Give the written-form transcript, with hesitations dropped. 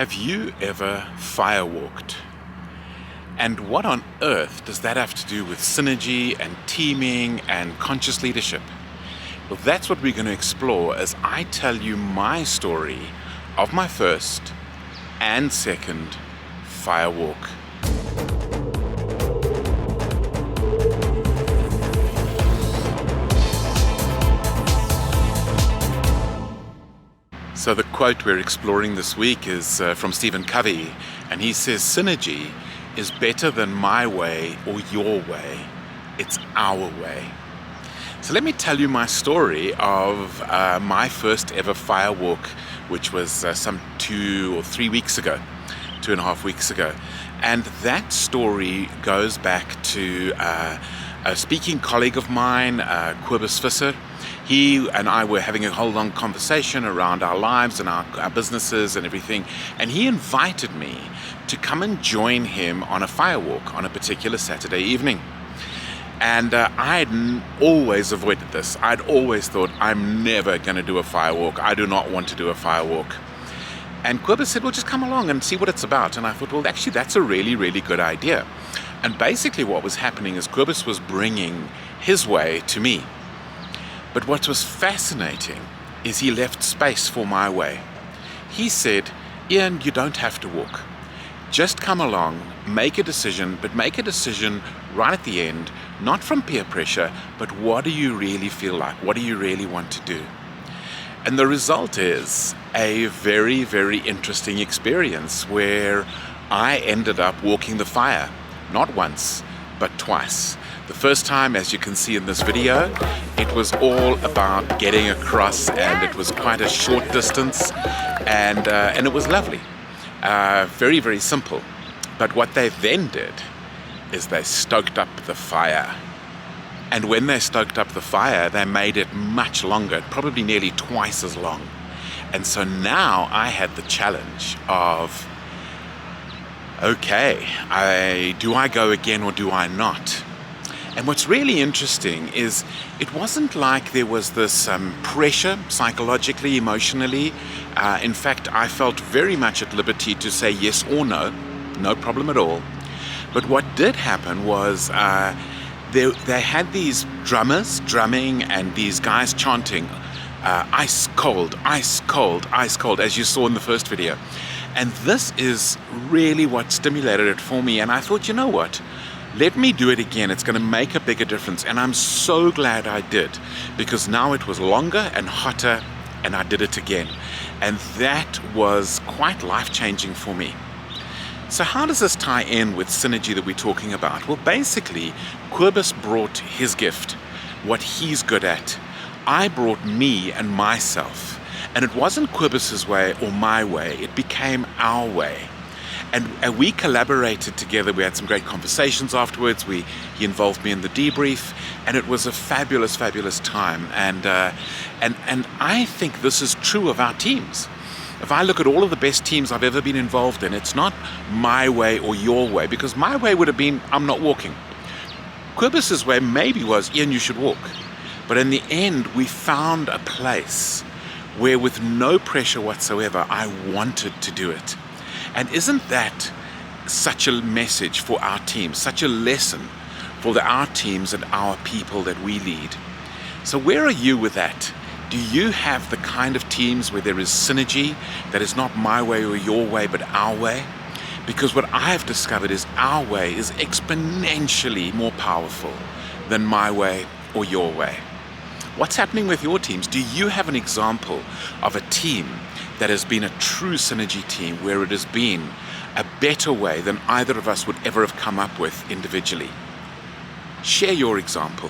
Have you ever firewalked? And what on earth does that have to do with synergy and teaming and conscious leadership? Well, that's what we're going to explore as I tell you my story of my first and second firewalk. So the quote we're exploring this week is from Stephen Covey, and he says, "Synergy is better than my way or your way. It's our way." So let me tell you my story of my first ever firewalk, which was some 2.5 weeks ago. And that story goes back to a speaking colleague of mine, Kobus Visser. He and I were having a whole long conversation around our lives and our businesses and everything, and he invited me to come and join him on a firewalk on a particular Saturday evening. And I had always avoided this. I'd always thought, I'm never going to do a firewalk. I do not want to do a firewalk. And Kobus said, well, just come along and see what it's about. And I thought, well, actually, that's a really, really good idea. And basically what was happening is Kobus was bringing his way to me. But what was fascinating is he left space for my way. He said, Ian, you don't have to walk. Just come along, make a decision, but make a decision right at the end, not from peer pressure, but what do you really feel like? What do you really want to do? And the result is a very, very interesting experience where I ended up walking the fire, not once, but twice. The first time, as you can see in this video, it was all about getting across, and it was quite a short distance, and it was lovely. Very, very simple. But what they then did is they stoked up the fire. And when they stoked up the fire, they made it much longer, probably nearly twice as long. And so now I had the challenge of, okay, do I go again or do I not? And what's really interesting is it wasn't like there was this pressure psychologically, emotionally. In fact, I felt very much at liberty to say yes or no, no problem at all. But what did happen was they had these drummers drumming and these guys chanting, ice cold, ice cold, ice cold, as you saw in the first video. And this is really what stimulated it for me. And I thought, you know what? Let me do it again. It's going to make a bigger difference. And I'm so glad I did, because now it was longer and hotter, and I did it again. And that was quite life-changing for me. So how does this tie in with synergy that we're talking about? Well, basically, Kobus brought his gift, what he's good at. I brought me and myself. And it wasn't Kobus's way or my way. It became our way. And we collaborated together. We had some great conversations afterwards. He involved me in the debrief, and it was a fabulous, fabulous time. And I think this is true of our teams. If I look at all of the best teams I've ever been involved in, it's not my way or your way, because my way would have been, I'm not walking. Kobus's way maybe was, Ian, you should walk. But in the end, we found a place where with no pressure whatsoever, I wanted to do it. And isn't that such a message for our teams, such a lesson for our teams and our people that we lead? So where are you with that? Do you have the kind of teams where there is synergy that is not my way or your way, but our way? Because what I have discovered is our way is exponentially more powerful than my way or your way. What's happening with your teams? Do you have an example of a team that has been a true synergy team where it has been a better way than either of us would ever have come up with individually? Share your example.